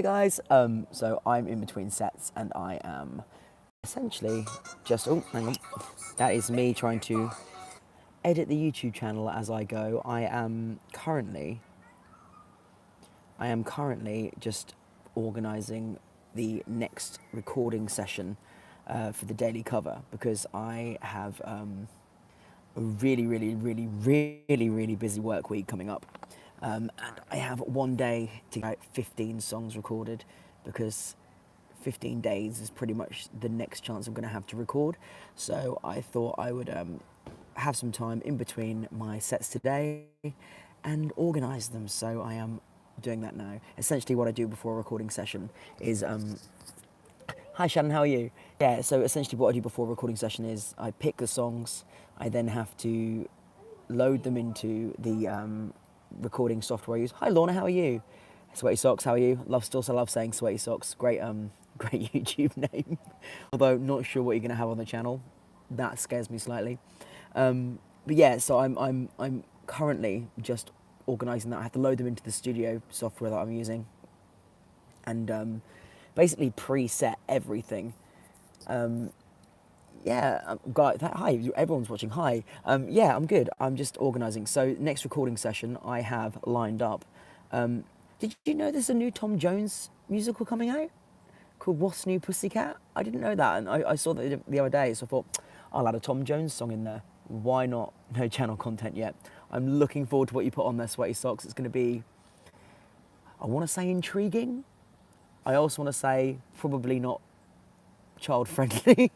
Guys, so I'm in between sets and I am essentially just, oh, hang on, that is me trying to edit the YouTube channel as I go. I am currently just organising the next recording session for the daily cover because I have a really busy work week coming up. And I have one day to get 15 songs recorded because 15 days is pretty much the next chance I'm going to have to record. So I thought I would have some time in between my sets today and organise them. So I am doing that now. Essentially what I do before a recording session is hi Shannon, how are you? Yeah, so essentially what I do before a recording session is I pick the songs, I then have to load them into the recording software I use. Hi Lorna, how are you? Sweaty Socks, how are you? Still love saying Sweaty Socks. Great great YouTube name. Although not sure what you're gonna have on the channel. That scares me slightly. But yeah, so I'm currently just organising that. I have to load them into the studio software that I'm using and basically preset everything. Yeah, guys, hi, everyone's watching. Hi. Yeah, I'm good. I'm just organising. So next recording session I have lined up. Did you know there's a new Tom Jones musical coming out called What's New Pussycat? I didn't know that, and I saw that the other day, so I thought I'll add a Tom Jones song in there. Why not? No channel content yet. I'm looking forward to what you put on there, Sweaty Socks. It's going to be, I want to say intriguing. I also want to say probably not child friendly.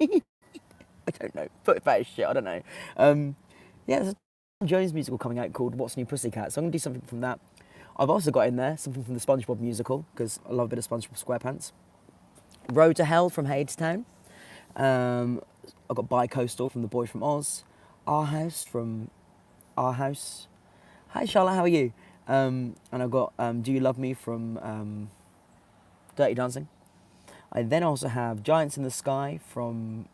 I don't know. Put that shit. I don't know. Yeah, there's a Tom Jones musical coming out called What's New Pussycat. So I'm gonna do something from that. I've also got in there something from the SpongeBob musical because I love a bit of SpongeBob SquarePants. Road to Hell from Hadestown. I've got Bi-Coastal from The Boy from Oz. Our House from Our House. Hi Charlotte, how are you? And I've got Do You Love Me from Dirty Dancing. I then also have Giants in the Sky from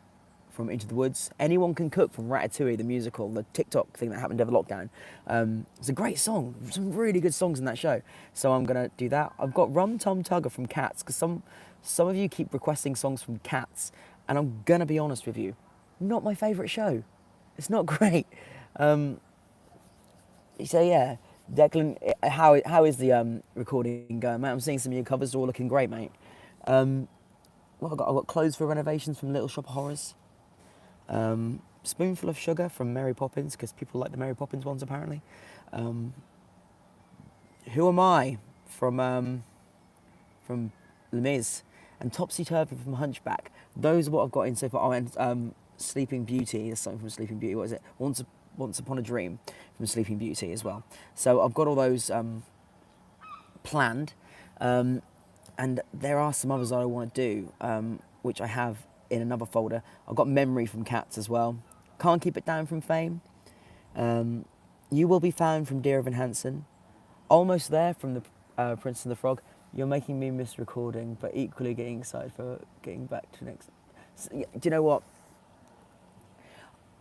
Into the Woods. Anyone Can Cook from Ratatouille, the musical, the TikTok thing that happened over lockdown. It's a great song. Some really good songs in that show. So I'm going to do that. I've got Rum Tum Tugger from Cats, because some of you keep requesting songs from Cats, and I'm going to be honest with you, not my favourite show. It's not great. So yeah, Declan, how is the recording going, mate? I'm seeing some of your covers are all looking great, mate. What I've got Clothes for Renovations from Little Shop of Horrors. Spoonful of Sugar from Mary Poppins, because people like the Mary Poppins ones apparently. Who Am I from Les Mis, and Topsy Turvy from Hunchback. Those are what I've got in so far. Oh, and Sleeping Beauty. There's something from Sleeping Beauty. What is it? Once Upon a Dream from Sleeping Beauty as well. So I've got all those planned, and there are some others that I want to do, which I have in another folder. I've got Memory from Cats as well. Can't Keep It Down from Fame. You Will Be Found from Dear Evan Hansen. Almost There from the Prince and the Frog. You're Making Me Miss Recording, but equally getting excited for getting back to next. So, yeah, do you know what?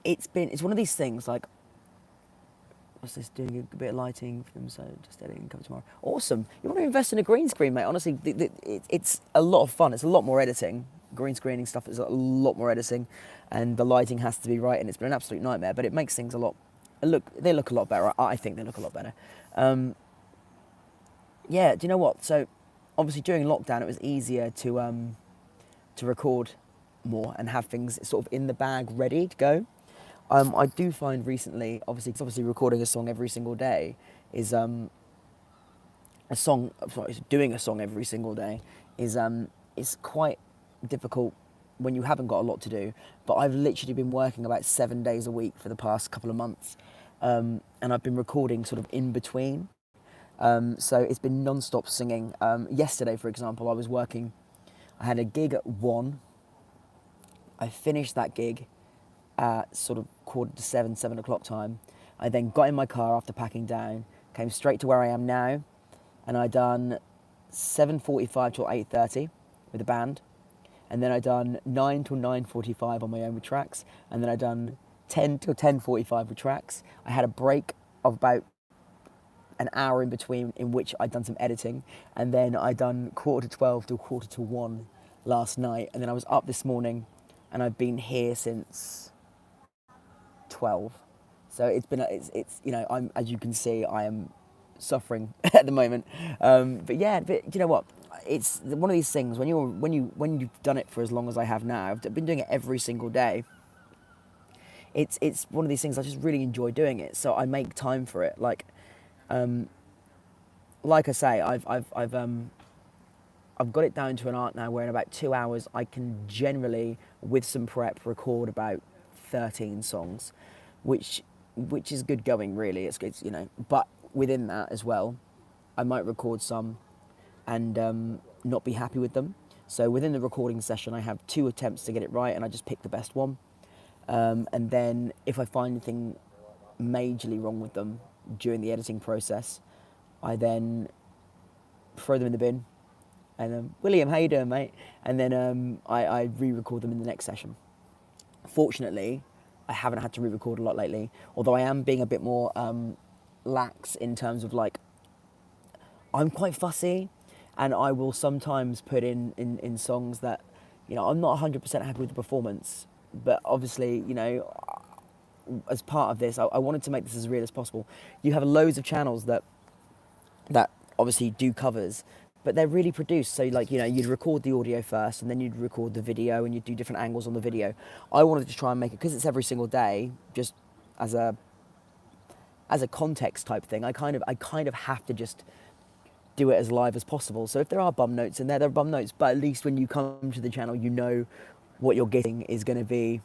It's one of these things like, what's this, doing a bit of lighting for them, so just editing, come tomorrow. Awesome. You want to invest in a green screen, mate? Honestly, it's a lot of fun. It's a lot more editing. Green screening stuff is a lot more editing, and the lighting has to be right, and it's been an absolute nightmare, but it makes things they look a lot better. I think they look a lot better. Yeah, do you know what? So obviously during lockdown it was easier to record more and have things sort of in the bag ready to go. I do find recently, obviously recording a song every single day is doing a song every single day is quite difficult when you haven't got a lot to do. But I've literally been working about 7 days a week for the past couple of months, and I've been recording sort of in between. So it's been non-stop singing. Yesterday, for example, I had a gig at 1. I finished that gig at sort of 7:45, 7 o'clock time. I then got in my car after packing down, came straight to where I am now, and I done 7:45 till 8:30 with the band, and then I done 9 till 9:45 on my own with tracks, and then I done 10 till 10:45 with tracks. I had a break of about an hour in between in which I'd done some editing, and then I'd done 11:45 till 1:45 last night, and then I was up this morning, and I've been here since 12. So it's you know, I'm, as you can see, I am suffering at the moment. But yeah, but you know what? It's one of these things when you've done it for as long as I have now. I've been doing it every single day. It's one of these things I just really enjoy doing it. So I make time for it. Like I say, I've got it down to an art now where in about 2 hours I can generally, with some prep, record about 13 songs, which is good going really. It's you know, but within that as well, I might record some and not be happy with them. So within the recording session, I have 2 attempts to get it right, and I just pick the best one. And then if I find anything majorly wrong with them during the editing process, I then throw them in the bin. And William, how you doing, mate? And then I re-record them in the next session. Fortunately, I haven't had to re-record a lot lately, although I am being a bit more lax in terms of like, I'm quite fussy, and I will sometimes put in songs that, you know, I'm not 100% happy with the performance, but obviously, you know, as part of this, I wanted to make this as real as possible. You have loads of channels that obviously do covers, but they're really produced. So like, you know, you'd record the audio first and then you'd record the video and you'd do different angles on the video. I wanted to try and make it, because it's every single day, just as a context type thing, I kind of have to just do it as live as possible. So if there are bum notes in there, there are bum notes, but at least when you come to the channel, you know what you're getting is going to be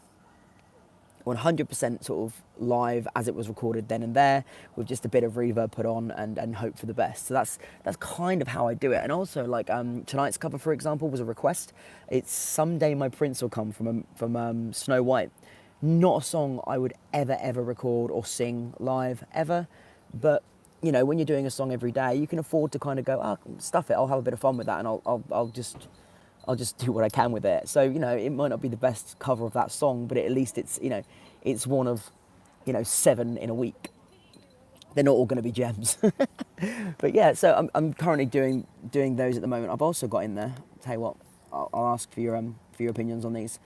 100% sort of live as it was recorded then and there, with just a bit of reverb put on and hope for the best. So that's kind of how I do it. And also, like, tonight's cover, for example, was a request. It's Someday My Prince Will Come from Snow White. Not a song I would ever record or sing live ever, but you know, when you're doing a song every day, you can afford to kind of go, stuff it, I'll have a bit of fun with that, and I'll just do what I can with it. So, you know, it might not be the best cover of that song, but at least it's, you know, it's one of, you know, 7 in a week. They're not all going to be gems. But yeah, so I'm currently doing those at the moment. I've also got in there, tell you what, I'll ask for your opinions on these.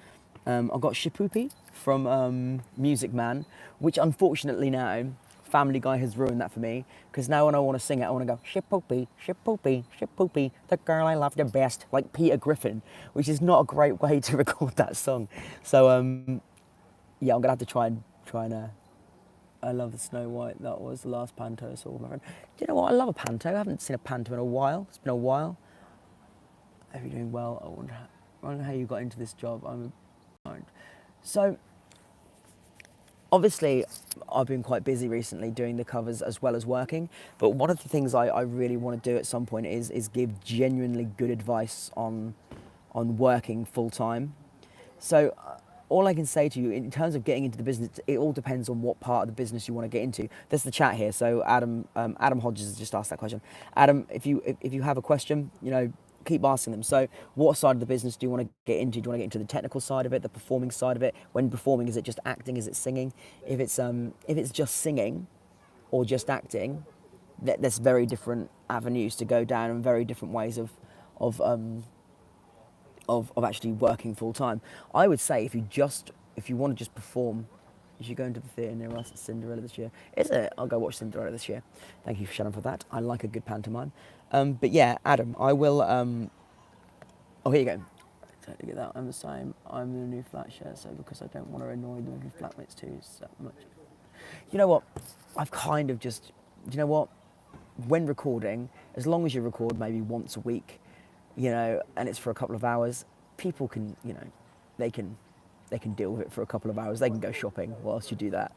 I've got Shipoopy from Music Man, which unfortunately now, Family Guy has ruined that for me, because now when I want to sing it, I want to go, Shipoopy, Shipoopy, Shipoopy, the girl I love the best, like Peter Griffin, which is not a great way to record that song. So, yeah, I'm going to have to try and I love the Snow White. That was the last panto I saw with my friend. Do you know what? I love a panto. I haven't seen a panto in a while. It's been a while. Are you doing well? I wonder how you got into this job. So, obviously, I've been quite busy recently doing the covers as well as working, but one of the things I really want to do at some point is give genuinely good advice on working full time. So all I can say to you in terms of getting into the business, it all depends on what part of the business you want to get into. There's the chat here. So Adam Hodges has just asked that question. Adam, if you have a question, you know, keep asking them. So what side of the business do you want to get into? Do you want to get into the technical side of it, the performing side of it? When performing, is it just acting? Is it singing? If it's just singing or just acting, there's very different avenues to go down and very different ways of actually working full time. I would say if you want to just perform, you should go into the theatre near us at Cinderella this year. Is it? I'll go watch Cinderella this year. Thank you, Shannon, for that. I like a good pantomime. But yeah, Adam, I will. Oh, here you go. Totally get that. I'm the same. I'm in a new flat share, so because I don't want to annoy the new flatmates too so much. You know what? I've kind of just. You know what? When recording, as long as you record maybe once a week, you know, and it's for a couple of hours, people can, you know, they can deal with it for a couple of hours. They can go shopping whilst you do that.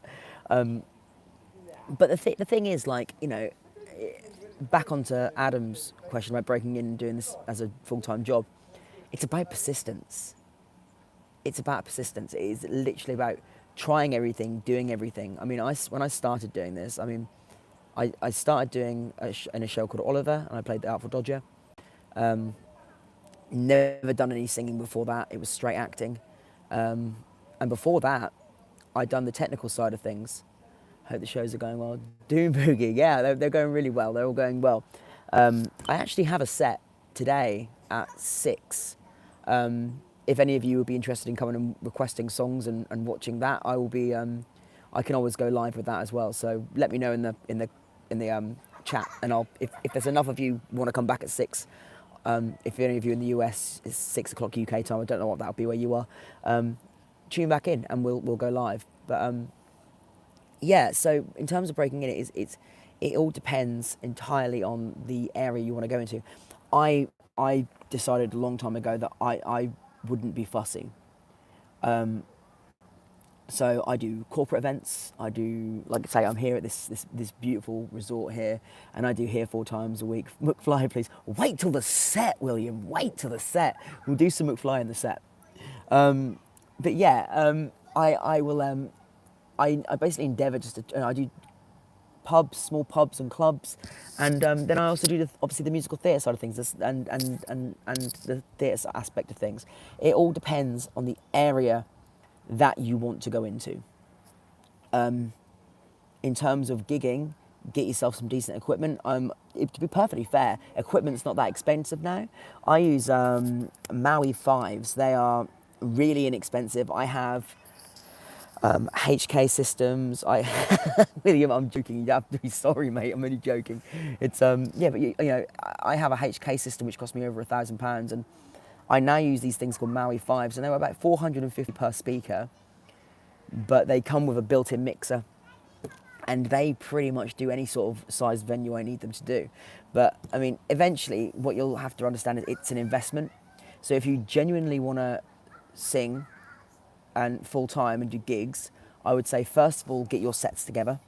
But the thing is, like, you know, back onto Adam's question about breaking in and doing this as a full-time job, it's about persistence. It's about persistence. It is literally about trying everything, doing everything. I mean, when I started doing this, I mean, I started doing in a show called Oliver, and I played the Artful Dodger. Never done any singing before that. It was straight acting. And before that, I'd done the technical side of things. Hope the shows are going well. Doom Boogie, yeah, they're going really well. They're all going well. I actually have a set today at 6. If any of you would be interested in coming and requesting songs and watching that, I will be. I can always go live with that as well. So let me know in the chat, and if there's enough of you want to come back at 6. If any of you in the US, it's 6 o'clock UK time. I don't know what that'll be where you are. Tune back in and we'll go live. But yeah. So in terms of breaking in, it all depends entirely on the area you want to go into. I decided a long time ago that I wouldn't be fussy. So I do corporate events. I do, like I say, I'm here at this beautiful resort here, and I do here 4 times a week. McFly, please wait till the set, William. Wait till the set. We'll do some McFly in the set. But yeah, I will. I basically endeavour just to. I do pubs, small pubs and clubs, and then I also do obviously the musical theatre side of things, and the theatre aspect of things. It all depends on the area that you want to go into. In terms of gigging, get yourself some decent equipment. To be perfectly fair, equipment's not that expensive now. I use Maui 5s. They are really inexpensive. I have HK systems. William, I'm joking. You have to be sorry, mate. I'm only joking. It's yeah, but you know, I have a HK system which cost me over £1,000, and I now use these things called Maui 5s, and they're about 450 per speaker, but they come with a built-in mixer, and they pretty much do any sort of size venue I need them to do. But I mean, eventually, what you'll have to understand is it's an investment. So if you genuinely want to sing and full time and do gigs, I would say first of all get your sets together.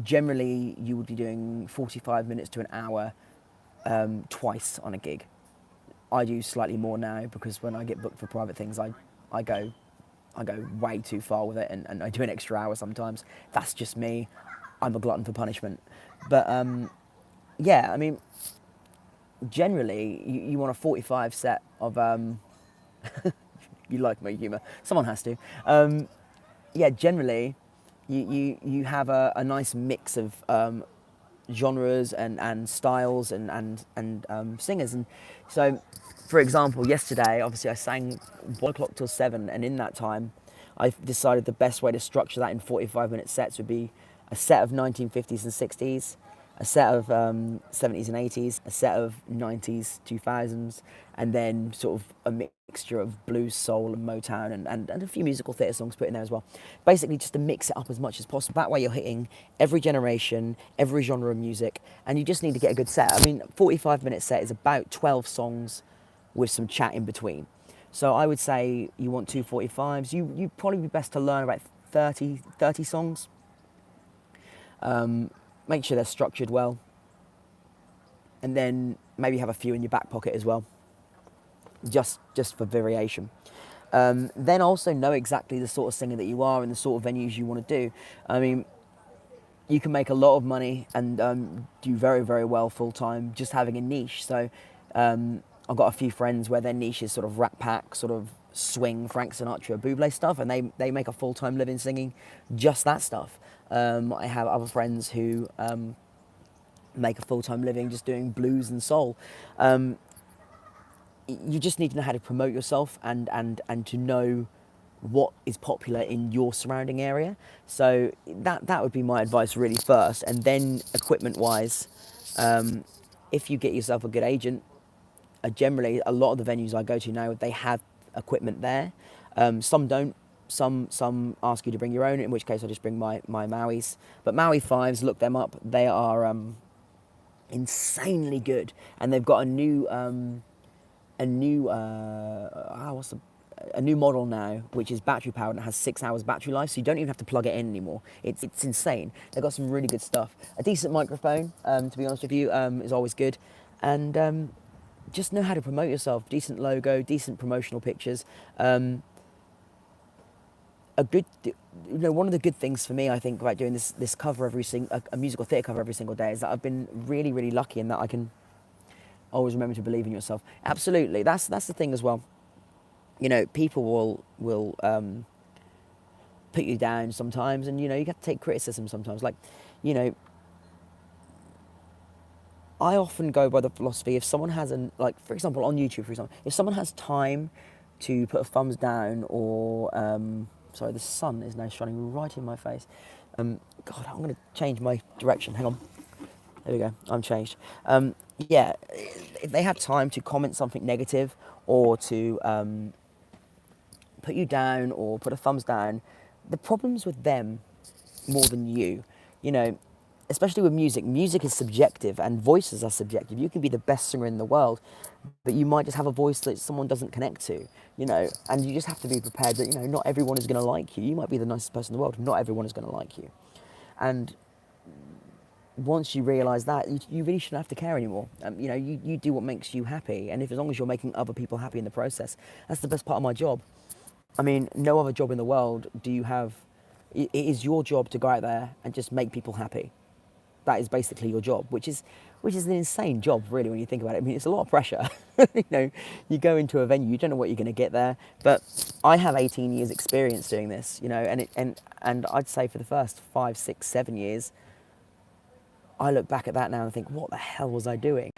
Generally, you would be doing 45 minutes to an hour twice on a gig. I do slightly more now because when I get booked for private things, I go way too far with it, and I do an extra hour sometimes. That's just me. I'm a glutton for punishment. But yeah, I mean, generally you want a 45 set of you like my humour. Someone has to. Yeah, generally you have a nice mix of genres and styles and singers. And so, for example, yesterday, obviously I sang 1 o'clock till 7, and in that time I decided the best way to structure that in 45-minute sets would be a set of 1950s and 60s, a set of 70s and 80s, a set of 90s, 2000s, and then sort of a mixture of blues, soul and Motown, and a few musical theatre songs put in there as well. Basically just to mix it up as much as possible. That way you're hitting every generation, every genre of music, and you just need to get a good set. I mean, 45-minute set is about 12 songs with some chat in between. So I would say you want 2 45s. You'd probably be best to learn about 30 songs. Make sure they're structured well, and then maybe have a few in your back pocket as well, just for variation. Then also know exactly the sort of singer that you are and the sort of venues you want to do. I mean, you can make a lot of money and do very, very well full time just having a niche. So I've got a few friends where their niche is sort of Rat Pack, sort of swing, Frank Sinatra, Bublé stuff, and they make a full-time living singing just that stuff. I have other friends who make a full-time living just doing blues and soul. You just need to know how to promote yourself and to know what is popular in your surrounding area. So that would be my advice really first. And then equipment-wise, if you get yourself a good agent, generally a lot of the venues I go to now, they have equipment there. Some don't. Some ask you to bring your own, in which case I just bring my Mauis. But Maui 5s, look them up. They are insanely good, and they've got a new model now, which is battery powered and has 6 hours battery life, so you don't even have to plug it in anymore. It's insane. They've got some really good stuff. A decent microphone, to be honest with you, is always good, and just know how to promote yourself. Decent logo, decent promotional pictures. One of the good things for me, I think, about doing this cover a musical theatre cover every single day is that I've been really, really lucky in that I can always remember to believe in yourself. Absolutely, that's the thing as well. You know, people will put you down sometimes, and you have to take criticism sometimes. Like, you know, I often go by the philosophy, if someone has like, for example, on YouTube, for example, if someone has time to put a thumbs down, or sorry, the sun is now shining right in my face. God, I'm going to change my direction. Hang on. There we go. I'm changed. Yeah, if they have time to comment something negative, or to put you down or put a thumbs down, the problem's with them more than you. You know, especially with music. Music is subjective, and voices are subjective. You can be the best singer in the world, but you might just have a voice that someone doesn't connect to, and you just have to be prepared that, not everyone is going to like you. You might be the nicest person in the world, not everyone is going to like you. And once you realise that, you really shouldn't have to care anymore. You do what makes you happy, and if, as long as you're making other people happy in the process, that's the best part of my job. I mean, no other job in the world do you have. It is your job to go out there and just make people happy. That is basically your job, which is an insane job, really, when you think about it. I mean, it's a lot of pressure. You go into a venue, you don't know what you're going to get there. But I have 18 years experience doing this, and I'd say for the first 5, 6, 7 years, I look back at that now and think, what the hell was I doing?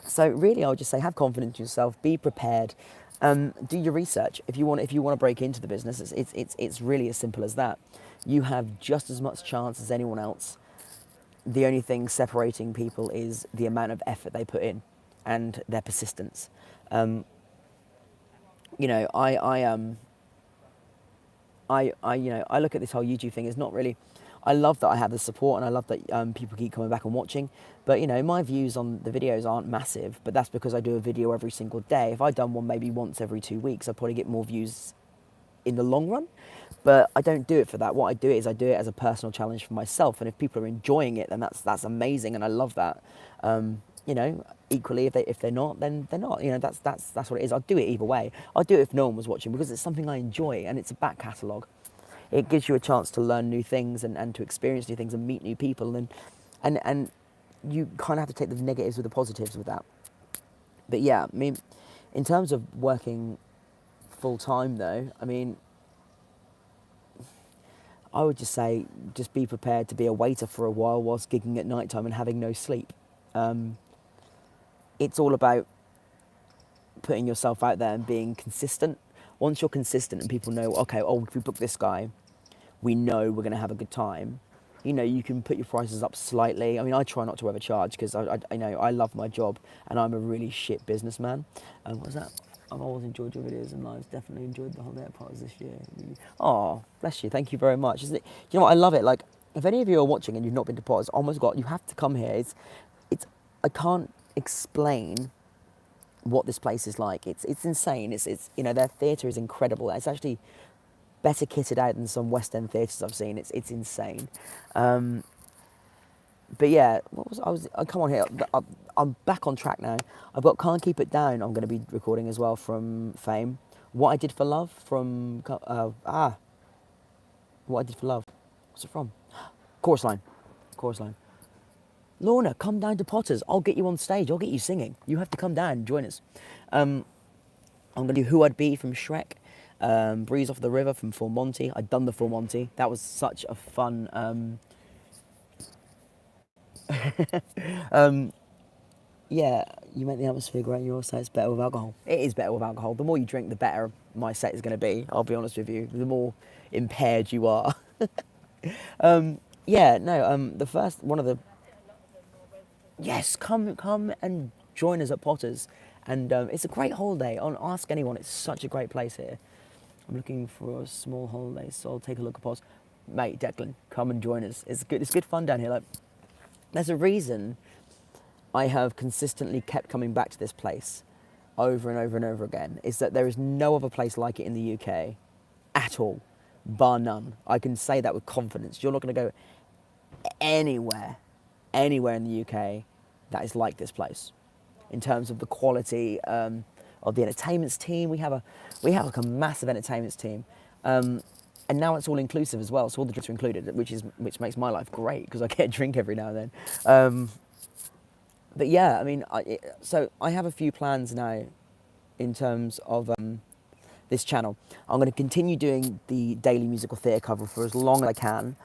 So really, I would just say, have confidence in yourself, be prepared, do your research. If you want to break into the business, it's really as simple as that. You have just as much chance as anyone else. The only thing separating people is the amount of effort they put in, and their persistence. I look at this whole YouTube thing as not really. I love that I have the support, and I love that people keep coming back and watching. But my views on the videos aren't massive. But that's because I do a video every single day. If I'd done one maybe once every 2 weeks, I'd probably get more views in the long run. But I don't do it for that. What I do is I do it as a personal challenge for myself. And if people are enjoying it, then that's amazing, and I love that. Equally, if they're not, then they're not. That's what it is. I'll do it either way. I'll do it if no one was watching, because it's something I enjoy, and it's a back catalogue. It gives you a chance to learn new things, and to experience new things and meet new people, and you kind of have to take the negatives with the positives with that. But yeah, I mean, in terms of working full time though, I mean, I would just say, just be prepared to be a waiter for a while whilst gigging at night time and having no sleep. It's all about putting yourself out there and being consistent. Once you're consistent and people know, okay, if we book this guy, we know we're going to have a good time. You can put your prices up slightly. I mean, I try not to overcharge, because I know I love my job, and I'm a really shit businessman. What was that? I've always enjoyed your videos and lives. Definitely enjoyed the holiday parties this year. Oh, bless you. Thank you very much. You know what? I love it. Like, if any of you are watching and you've not been to Potters, oh my God, you have to come here. It's. I can't explain what this place is like. It's insane. It's their theatre is incredible. It's actually better kitted out than some West End theatres I've seen. It's insane. But yeah, come on here. I'm back on track now. I've got Can't Keep It Down. I'm going to be recording as well from Fame. What I Did for Love from What I Did for Love. What's it from? Chorus line. Lorna, come down to Potters. I'll get you on stage. I'll get you singing. You have to come down and join us. I'm going to do Who I'd Be from Shrek. Breeze Off the River from Full Monty. I'd done the Full Monty. That was such a fun. Yeah, you make the atmosphere great. You also say it's better with alcohol. It is better with alcohol. The more you drink, the better my set is going to be. I'll be honest with you. The more impaired you are. The first one of the. Yes, come and join us at Potters, and it's a great holiday. Ask anyone. It's such a great place here. I'm looking for a small holiday, so I'll take a look at Potters. Mate, Declan, come and join us. It's good. It's good fun down here. Like, there's a reason I have consistently kept coming back to this place over and over and over again. Is that there is no other place like it in the UK at all, bar none. I can say that with confidence. You're not going to go anywhere in the UK that is like this place. In terms of the quality of the entertainments team, we have like a massive entertainments team. And now it's all inclusive as well, so all the drinks are included, which makes my life great, because I get a drink every now and then. But yeah, I mean, so I have a few plans now in terms of this channel. I'm going to continue doing the daily musical theatre cover for as long as I can.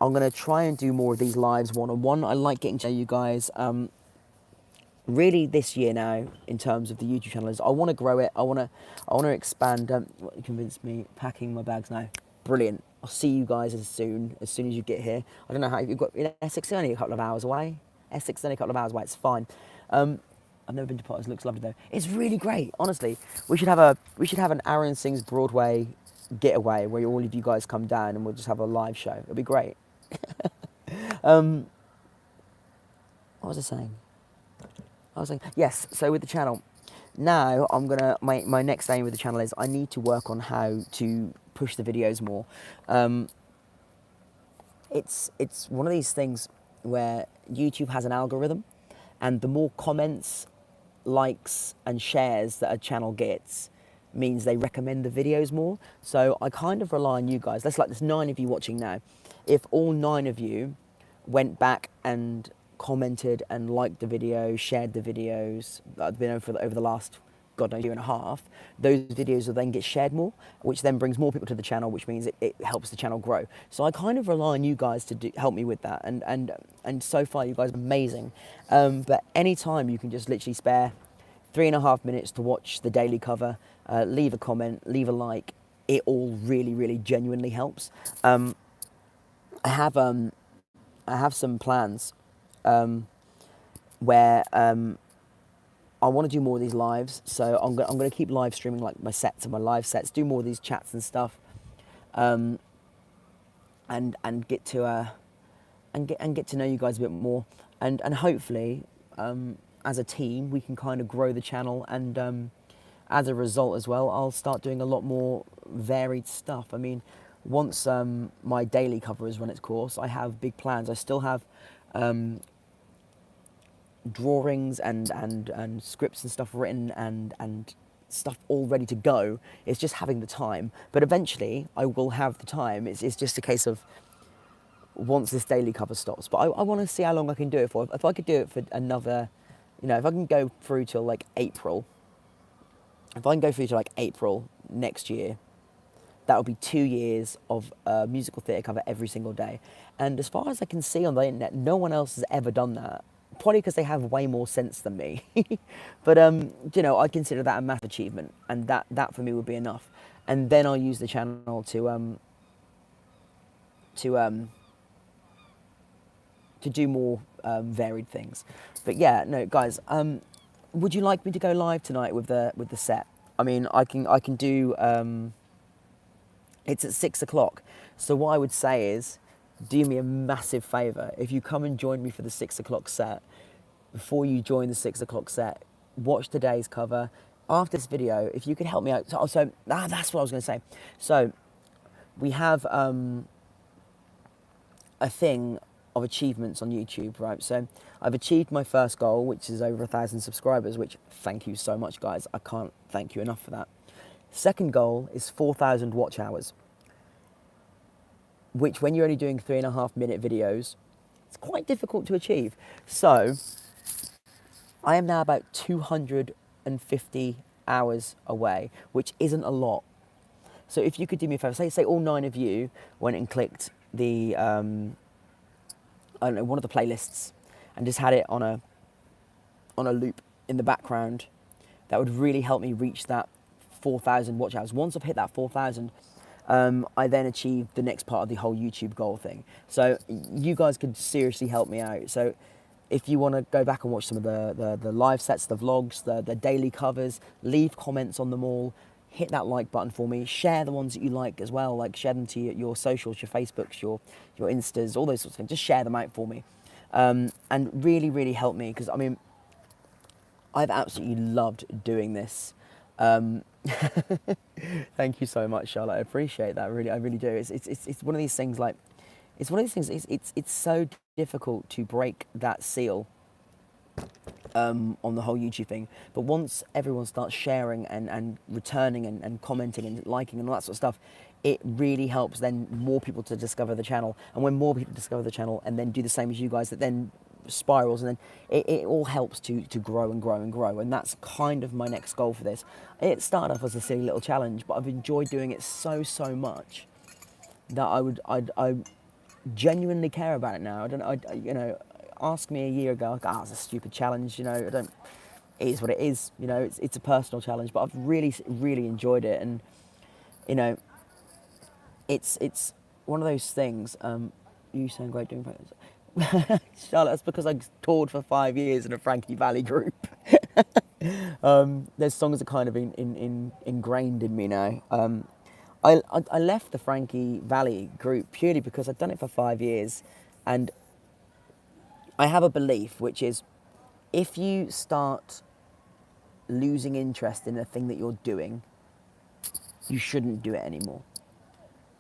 I'm going to try and do more of these lives one-on-one. I like getting to know you guys. Really this year now, in terms of the YouTube channel, is I want to grow it. I want to expand. What you convinced me, packing my bags now. Brilliant. I'll see you guys as soon as you get here. I don't know how you've got, Essex is only a couple of hours away. Essex is only a couple of hours away. It's fine. I've never been to Potters. Looks lovely though. It's really great. Honestly, we should have an Aaron Sings Broadway getaway where all of you guys come down and we'll just have a live show. It'll be great. What was I saying? Yes. So with the channel, now I'm gonna my next aim with the channel is I need to work on how to push the videos more. It's one of these things where YouTube has an algorithm, and the more comments, likes and shares that a channel gets means they recommend the videos more. So I kind of rely on you guys. There's 9 of you watching now. If all 9 of you went back and commented and liked the video, shared the videos that I've been over the last, God knows, year and a half, those videos will then get shared more, which then brings more people to the channel, which means it helps the channel grow. So I kind of rely on you guys to help me with that, and so far you guys are amazing. But anytime you can just literally spare 3.5 minutes to watch the daily cover, leave a comment, leave a like, it all really, really genuinely helps. I have some plans where I want to do more of these lives, so I'm going to keep live streaming like my sets and my live sets, do more of these chats and stuff, and get to know you guys a bit more, and hopefully as a team we can kind of grow the channel, and as a result as well I'll start doing a lot more varied stuff. I mean, once my daily cover has run its course, I have big plans. I still have drawings and scripts and stuff written and stuff all ready to go. It's just having the time. But eventually I will have the time. It's just a case of once this daily cover stops. But I want to see how long I can do it for. If I could do it for another, if I can go through till like April, next year, that will be 2 years of musical theatre cover every single day. And as far as I can see on the internet, no one else has ever done that. Probably because they have way more sense than me. But, I consider that a math achievement. And that for me would be enough. And then I'll use the channel to do more varied things. But yeah, no, guys, would you like me to go live tonight with the set? I mean, I can do... It's at 6:00. So what I would say is, do me a massive favour. If you come and join me for the 6:00 set, before you join the 6:00 set, watch today's cover. After this video, if you could help me out. So that's what I was going to say. So we have a thing of achievements on YouTube, right? So I've achieved my first goal, which is over 1,000 subscribers, which thank you so much, guys. I can't thank you enough for that. Second goal is 4,000 watch hours, which when you're only doing 3.5 minute videos, it's quite difficult to achieve. So I am now about 250 hours away, which isn't a lot. So if you could do me a favour, say all 9 of you went and clicked the, one of the playlists and just had it on a loop in the background, that would really help me reach that 4,000 watch hours. Once I've hit that 4,000, I then achieve the next part of the whole YouTube goal thing. So you guys could seriously help me out. So if you want to go back and watch some of the live sets, the vlogs, the daily covers, leave comments on them all, hit that like button for me, share the ones that you like as well, like share them to your socials, your Facebooks, your Instas, all those sorts of things. Just share them out for me, and really, really help me, because I mean, I've absolutely loved doing this. Thank you so much, Charlotte. I appreciate that. Really, I really do. It's one of these things. Like, it's one of these things. It's so difficult to break that seal on the whole YouTube thing. But once everyone starts sharing and returning and commenting and liking and all that sort of stuff, it really helps then more people to discover the channel. And when more people discover the channel and then do the same as you guys, that then spirals, and then it all helps to grow and grow and grow. And that's kind of my next goal for this. It started off as a silly little challenge, but I've enjoyed doing it so much that I genuinely care about it now. Ask me a year ago, like, it's a stupid challenge, I don't. It is what it is, it's a personal challenge, but I've really enjoyed it, and it's one of those things. You sound great doing practice. Charlotte, that's because I toured for 5 years in a Frankie Valli group. There's songs that kind of ingrained in me now. I left the Frankie Valli group purely because I'd done it for 5 years, and I have a belief, which is, if you start losing interest in the thing that you're doing, you shouldn't do it anymore,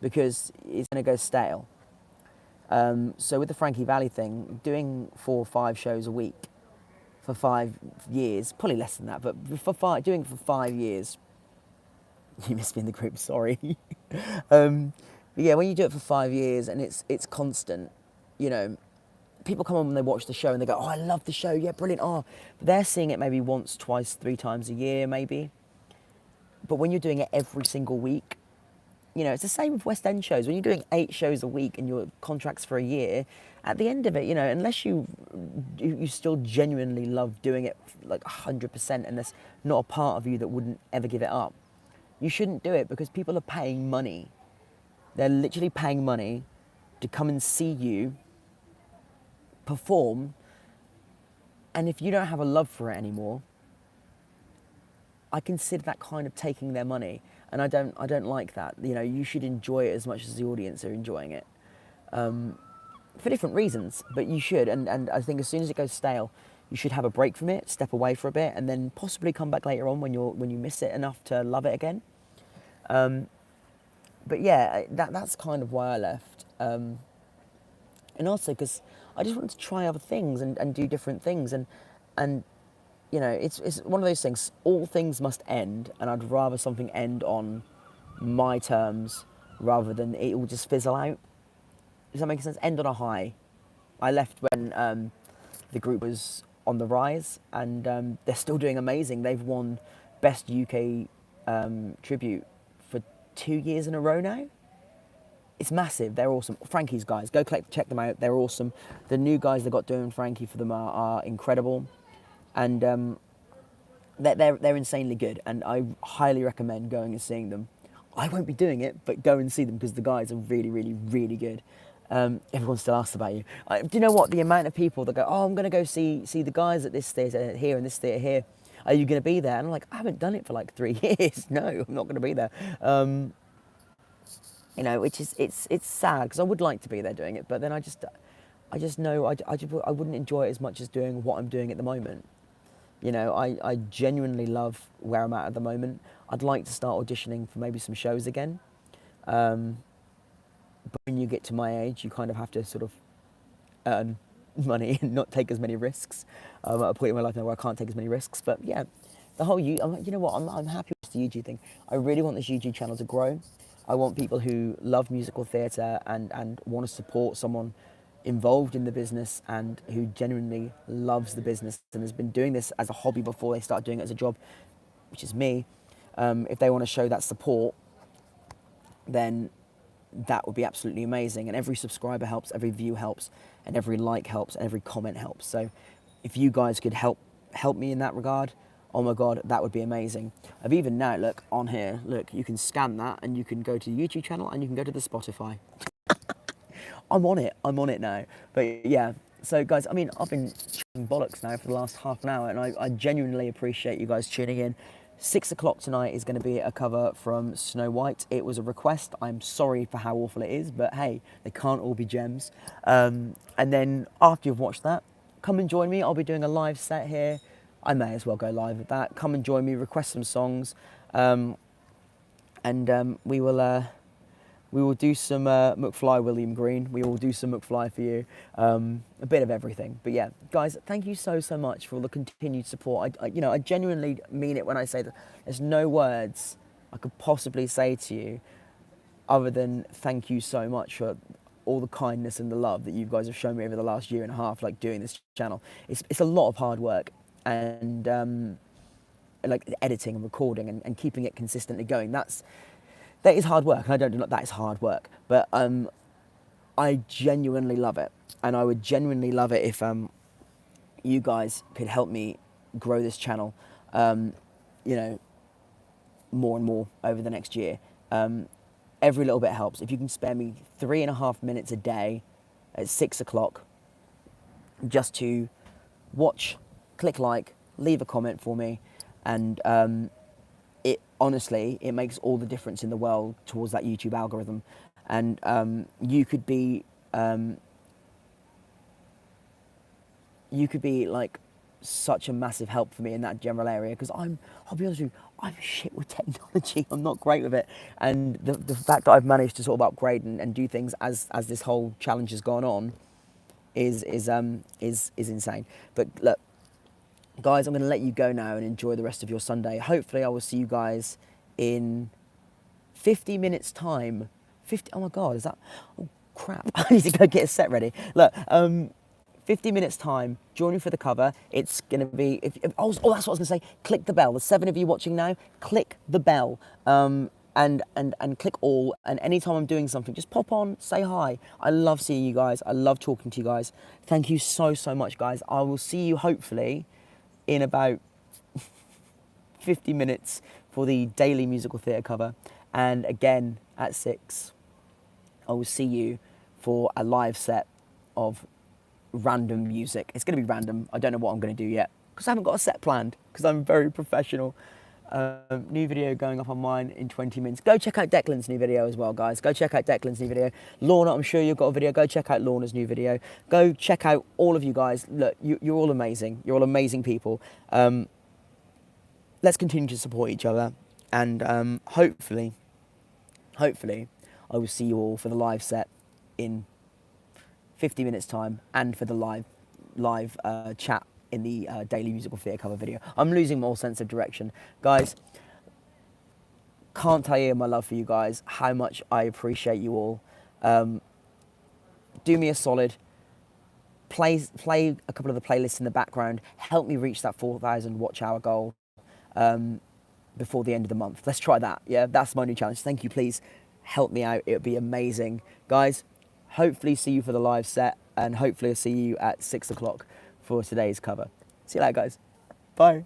because it's going to go stale. So with the Frankie Valli thing, doing 4 or 5 shows a week for 5 years, probably less than that, but doing it for 5 years, you missed me in the group, sorry. But yeah, when you do it for 5 years and it's constant, people come on when they watch the show and they go, oh, I love the show, yeah, brilliant, but they're seeing it maybe once, twice, 3 times a year, maybe. But when you're doing it every single week, it's the same with West End shows. When you're doing 8 shows a week and your contract's for a year, at the end of it, unless you still genuinely love doing it like 100%, and there's not a part of you that wouldn't ever give it up, you shouldn't do it, because people are paying money. They're literally paying money to come and see you perform, and if you don't have a love for it anymore, I consider that kind of taking their money, and I don't like that. You should enjoy it as much as the audience are enjoying it, for different reasons, but you should. And I think as soon as it goes stale, you should have a break from it, step away for a bit, and then possibly come back later on when you miss it enough to love it again. But yeah, that's kind of why I left, and also because I just wanted to try other things and do different things, and it's one of those things. All things must end, and I'd rather something end on my terms rather than it will just fizzle out. Does that make sense? End on a high. I left when the group was on the rise, and they're still doing amazing. They've won Best UK Tribute for 2 years in a row now. It's massive. They're awesome. Frankie's guys, go check them out. They're awesome. The new guys they got doing Frankie for them are incredible. And they're insanely good, and I highly recommend going and seeing them. I won't be doing it, but go and see them, because the guys are really good. Everyone still asks about you. Do you know what? The amount of people that go, oh, I'm going to go see the guys at this theatre here and this theatre here. Are you going to be there? And I'm like, I haven't done it for like 3 years. No, I'm not going to be there. Which is it's sad, because I would like to be there doing it, but then I just know I wouldn't enjoy it as much as doing what I'm doing at the moment. I genuinely love where I'm at the moment. I'd like to start auditioning for maybe some shows again. But when you get to my age, you kind of have to sort of earn money and not take as many risks. I'm at a point in my life now where I can't take as many risks. But yeah, the whole I'm happy with the YouTube thing. I really want this YouTube channel to grow. I want people who love musical theatre and want to support someone involved in the business and who genuinely loves the business and has been doing this as a hobby before they start doing it as a job, which is me. If they want to show that support, then that would be absolutely amazing. And every subscriber helps, every view helps, and every like helps, and every comment helps. So if you guys could help me in that regard, oh my God, that would be amazing. I've even now, look, on here, look, you can scan that and you can go to the YouTube channel and you can go to the Spotify. I'm on it now. But yeah, so guys, I've been chatting bollocks now for the last half an hour, and I genuinely appreciate you guys tuning in. 6 o'clock tonight is going to be a cover from Snow White. It was a request. I'm sorry for how awful it is, but hey, they can't all be gems. And then after you've watched that, come and join me. I'll be doing a live set here. I may as well go live with that. Come and join me, request some songs, and we will do some McFly, William Green. We will do some McFly for you. A bit of everything. But yeah, guys, thank you so much for all the continued support. I genuinely mean it when I say that there's no words I could possibly say to you other than thank you so much for all the kindness and the love that you guys have shown me over the last year and a half, like doing this channel. It's a lot of hard work, and like editing and recording and keeping it consistently going. That is hard work, and I don't know that is hard work, but I genuinely love it, and I would genuinely love it if you guys could help me grow this channel, you know, more and more over the next year. Every little bit helps. If you can spare me 3.5 minutes a day at 6 o'clock just to watch, click like, leave a comment for me, and it honestly, it makes all the difference in the world towards that YouTube algorithm. And you could be like such a massive help for me in that general area, because I'll be honest with you, I'm shit with technology. I'm not great with it, and the fact that I've managed to sort of upgrade and do things as this whole challenge has gone on is insane. But look, guys, I'm going to let you go now and enjoy the rest of your Sunday. Hopefully, I will see you guys in 50 minutes time. 50. Oh my God, is that? Oh crap! I need to go get a set ready. Look, 50 minutes time, join me for the cover. It's going to be, oh, that's what I was going to say. Click the bell. There's 7 of you watching now. Click the bell, and click all. And anytime I'm doing something, just pop on, say hi. I love seeing you guys. I love talking to you guys. Thank you so much, guys. I will see you hopefully in about 50 minutes for the daily musical theatre cover. And again, at 6, I will see you for a live set of random music. It's going to be random. I don't know what I'm going to do yet, because I haven't got a set planned, because I'm very professional. New video going up on mine in 20 minutes. Go check out Declan's new video as well, guys. Go check out Declan's new video. Lorna, I'm sure you've got a video. Go check out Lorna's new video. Go check out all of you guys. Look, you're all amazing. You're all amazing people. Let's continue to support each other, and hopefully I will see you all for the live set in 50 minutes time, and for the live chat in the daily musical theatre cover video. I'm losing more sense of direction, guys. Can't tell you my love for you guys, how much I appreciate you all. Do me a solid, play a couple of the playlists in the background. Help me reach that 4,000 watch hour goal before the end of the month. Let's try that. Yeah, that's my new challenge. Thank you. Please help me out. It would be amazing, guys. Hopefully see you for the live set, and hopefully I'll see you at 6 o'clock for today's cover. See you later, guys. Bye.